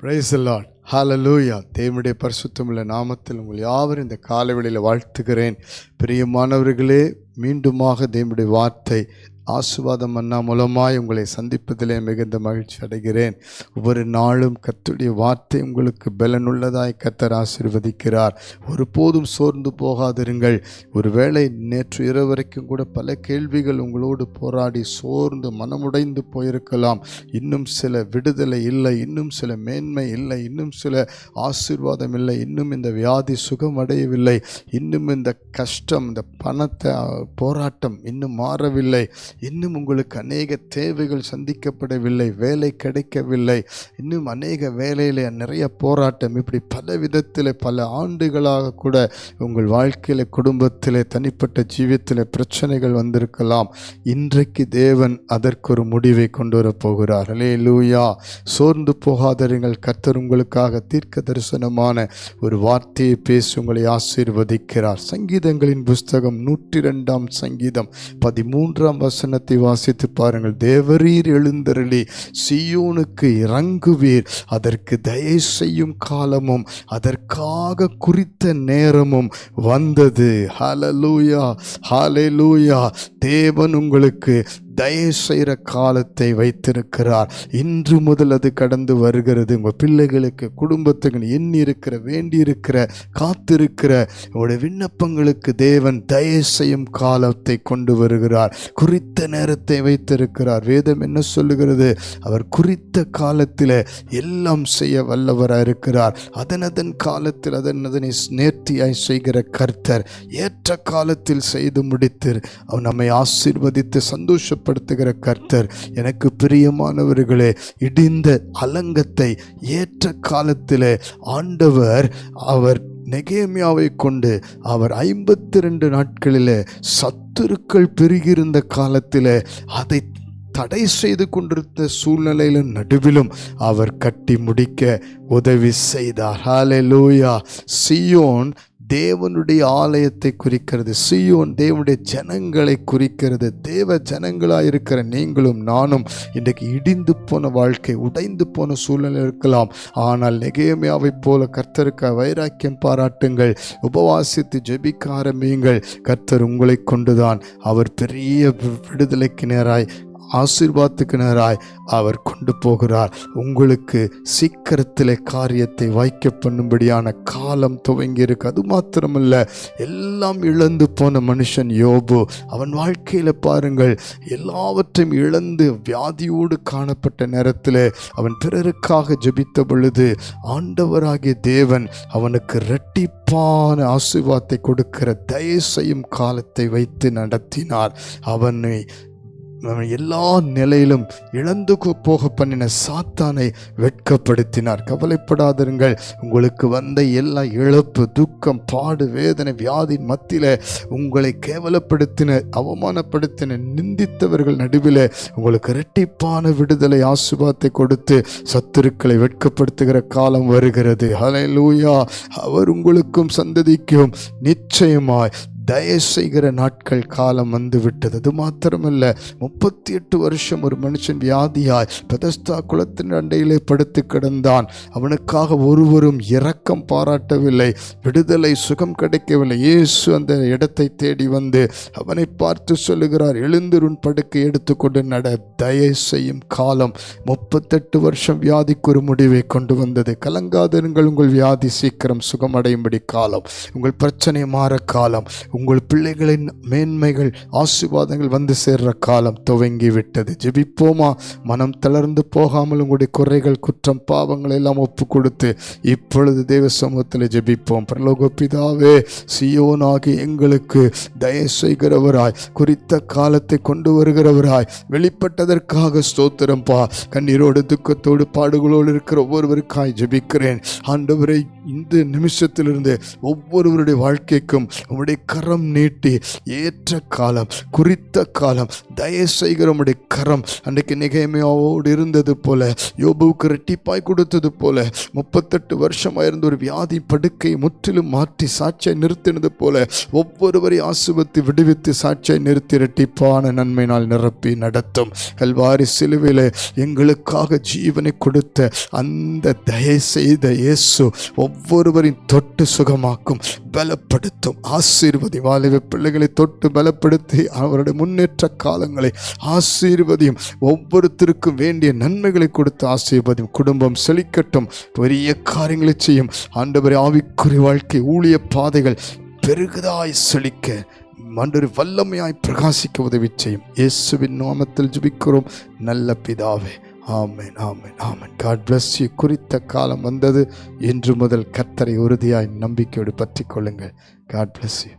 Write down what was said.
Praise the Lord. ஹல்லேலூயா. தேவனுடைய பரிசுத்தமுள்ள நாமத்தில் உங்கள் யாவரும் இந்த காலைவேளையில் வாழ்த்துகிறேன். பிரியமானவர்களே, மீண்டுமாக தேவனுடைய வார்த்தை ஆசீர்வாதம் மன்னா மூலமாய் உங்களை சந்திப்பதிலே மிகுந்த மகிழ்ச்சி அடைகிறேன். ஒவ்வொரு நாளும் கர்த்தருடைய வார்த்தை உங்களுக்கு பலனுள்ளதாய் கர்த்தர் ஆசீர்வதிக்கிறார். ஒருபோதும் சோர்ந்து போகாதிருங்கள். ஒருவேளை நேற்று இரவு வரைக்கும் கூட பல கேள்விகள் உங்களோடு போராடி சோர்ந்து மனமுடைந்து போயிருக்கலாம். இன்னும் சில விடுதலை இல்லை, இன்னும் சில மேன்மை இல்லை, இன்னும் சில ஆசீர்வாதம் இல்லை, இன்னும் இந்த வியாதி சுகமடையவில்லை, இன்னும் இந்த கஷ்டம், இந்த பணத்தை போராட்டம் இன்னும் மாறவில்லை, இன்னும் உங்களுக்கு அநேக தேவைகள் சந்திக்கப்படவில்லை, வேலை கிடைக்கவில்லை, இன்னும் அநேக வேலையில் நிறைய போராட்டம், இப்படி பல விதத்தில் பல ஆண்டுகளாக கூட உங்கள் வாழ்க்கையில், குடும்பத்தில், தனிப்பட்ட ஜீவியத்தில் பிரச்சனைகள் வந்திருக்கலாம். இன்றைக்கு தேவன் அதற்கு ஒரு முடிவை கொண்டு வரப்போகிறார். அல்லேலூயா. சோர்ந்து போகாதீர்கள். கர்த்தர் உங்களுக்காக தீர்க்க தரிசனமான ஒரு வார்த்தையை பேசி உங்களை ஆசீர்வதிக்கிறார். சங்கீதங்களின் புஸ்தகம் 102 சங்கீதம் 13 வசனத்தை வாசித்து பாருங்கள். தேவரீர் எழுந்தருளி சீயோனுக்கு இறங்குவீர், அதற்கு தயை செய்யும் காலமும் அதற்காக குறித்த நேரமும் வந்தது. ஹல்லேலூயா, ஹல்லேலூயா. தேவன் உங்களுக்கு தயை செய்கிற காலத்தை வைத்திருக்கிறார். இன்று முதல் அது கடந்து வருகிறது. உங்கள் பிள்ளைகளுக்கு, குடும்பத்துக்கு எண்ணி இருக்கிற, வேண்டி இருக்கிற, காத்திருக்கிற உங்களுடைய விண்ணப்பங்களுக்கு தேவன் தயை செய்யும் காலத்தை கொண்டு வருகிறார். குறித்த நேரத்தை வைத்திருக்கிறார். வேதம் என்ன சொல்லுகிறது? அவர் குறித்த காலத்தில் எல்லாம் செய்ய வல்லவராக இருக்கிறார். அதன் காலத்தில் அதனை நேர்த்தியாய் செய்கிற கர்த்தர் ஏற்ற காலத்தில் செய்து முடித்து அவர் நம்மை ஆசீர்வதித்து சந்தோஷப்படுத்துகிற கர்த்தர். எனக்கு பிரியமானவர்களே, இடிந்த அலங்கத்தை ஏற்ற காலத்தில் ஆண்டவர் அவர் நெகேமியாவை கொண்டு அவர் 52 நாட்களில் சத்துருக்கள் பெருகியிருந்த காலத்தில் அதை தடை செய்து கொண்டிருந்த சூழ்நிலையிலும் நடுவிலும் அவர் கட்டி முடிக்க உதவி செய்தார். ஹல்லேலூயா. சீயோன் தேவனுடைய ஆலயத்தை குறிக்கிறது. சீயோன் தேவனுடைய ஜனங்களை குறிக்கிறது. தேவ ஜனங்களாயிருக்கிற நீங்களும் நானும் இன்றைக்கு இடிந்து போன வாழ்க்கை, உடைந்து போன சூழ்நிலை இருக்கலாம். ஆனால் நெகேமியாவை போல கர்த்தருக்கு வைராக்கியம் பாராட்டுங்கள், உபவாசித்து ஜெபிக்க ஆரம்பியுங்கள். கர்த்தர் உங்களை கொண்டுதான் அவர் பெரிய விடுதலைக்கு நேராய், ஆசீர்வாதத்துக்கு நேராய் அவர் கொண்டு போகிறார். உங்களுக்கு சீக்கிரத்தில் காரியத்தை வாய்க்க பண்ணும்படியான காலம் துவங்கி இருக்கு. அது மாத்திரமல்ல, எல்லாம் இழந்து போன மனுஷன் யோபு, அவன் வாழ்க்கையில் பாருங்கள், எல்லாவற்றையும் இழந்து வியாதியோடு காணப்பட்ட நேரத்தில் அவன் பிறருக்காக ஜெபித்த பொழுது ஆண்டவராகிய தேவன் அவனுக்கு இரட்டிப்பான ஆசீர்வாதத்தை கொடுக்கிற தயை செய்யும் காலத்தை வைத்து நடத்தினார். அவனை எல்லா நிலையிலும் இழந்து போக பண்ணின சாத்தானை வெட்கப்படுத்தினார். கவலைப்படாதிருங்கள். உங்களுக்கு வந்த எல்லா இழப்பு, துக்கம், பாடு, வேதனை, வியாதியின் மத்தியில் உங்களை கேவலப்படுத்தின, அவமானப்படுத்தின, நிந்தித்தவர்கள் நடுவில் உங்களுக்கு இரட்டிப்பான விடுதலை, ஆசீர்வாதத்தை கொடுத்து சத்துருக்களை வெட்கப்படுத்துகிற காலம் வருகிறது. ஹல்லேலூயா. அவர் உங்களுக்கும் சந்ததிக்கும் நிச்சயமாய் தயை செய்கிற நாட்கள், காலம் வந்து விட்டது. அது மாத்திரமல்ல, 38 வருஷம் ஒரு மனுஷன் வியாதியாய் பெதஸ்தா குளத்தின் அண்டையிலே படுத்து கிடந்தான். அவனுக்காக ஒருவரும் இரக்கம் பாராட்டவில்லை, விடுதலை, சுகம் கிடைக்கவில்லை. இயேசு அந்த இடத்தை தேடி வந்து அவனை பார்த்து சொல்லுகிறார், எழுந்திருன் படுக்கை எடுத்துக்கொண்டு நட. தயை செய்யும் காலம். 38 வருஷம் வியாதிக்கு ஒரு முடிவை கொண்டு வந்தது. கலங்காதிருங்கள். உங்கள் வியாதி சீக்கிரம் சுகமடையும்படி காலம், உங்கள் பிரச்சனை மாற காலம், உங்கள் பிள்ளைகளின் மேன்மைகள், ஆசீர்வாதங்கள் வந்து சேர்ற காலம் துவங்கி விட்டது. ஜெபிப்போமா? மனம் தளர்ந்து போகாமல் உங்களுடைய குறைகள், குற்றம், பாவங்கள் எல்லாம் ஒப்பு கொடுத்து இப்பொழுது தேவ சமூகத்தில் ஜெபிப்போம். பரலோக பிதாவே, சீயோனாகி எங்களுக்கு தயை செய்கிறவராய், குறித்த காலத்தை கொண்டு வருகிறவராய் வெளிப்பட்டதற்காக ஸ்தோத்திரம்பா. கண்ணீரோடு, துக்கத்தோடு, பாடுகளோடு இருக்கிற ஒவ்வொருவருக்காய் ஜெபிக்கிறேன். ஆண்டவரை, இந்த நிமிஷத்திலிருந்து ஒவ்வொருவருடைய வாழ்க்கைக்கும் உங்களுடைய கரம் நீட்டி ஏற்ற காலம், குறித்த காலம், தயவு செய்கிற உம்முடைய கரம் அன்றைக்கு நெகேமியாவோடு இருந்தது போல, யோபுவுக்கு ரெட்டிப்பாய் கொடுத்தது போல, 38 வருஷமாயிருந்த ஒரு வியாதி படுக்கை முற்றிலும் மாற்றி சாட்சியை நிறுத்தினது போல ஒவ்வொருவரை ஆசுவத்தை விடுவித்து சாட்சியை நிறுத்தி ரெட்டிப்பான நன்மையினால் நிரப்பி நடத்தும். கல்வாரி சிலுவையில் எங்களுக்காக ஜீவனை கொடுத்த அந்த தயை செய்த இயேசு ஒவ்வொருவரையும் தொட்டு சுகமாக்கும், பலப்படுத்தும், ஆசீர்வதி. வாலிப பிள்ளைகளை தொட்டு பலப்படுத்தி அவருடைய முன்னேற்ற காலங்களை ஆசீர்வதியும். ஒவ்வொருத்தருக்கும் வேண்டிய நன்மைகளை கொடுத்து ஆசீர்வதியும். குடும்பம் செழிக்கட்டும், பெரிய காரியங்களை செய்யும். ஆண்டவரே, ஆவிக்குரிய வாழ்க்கை ஊழிய பாதைகள் பெருகுதாய் செழிக்க மண்டொரு வல்லமையாய் பிரகாசிக்க உதவி செய்யும். இயேசுவின் நாமத்தில் ஜெபிக்கிறோம் நல்ல பிதாவே. ஆமென், ஆமென், ஆமென். God bless you. குறித்த காலம் வந்தது. இன்று முதல் கர்த்தரை உறுதியாய் நம்பிக்கையோடு பற்றிக் கொள்ளுங்கள். God bless you.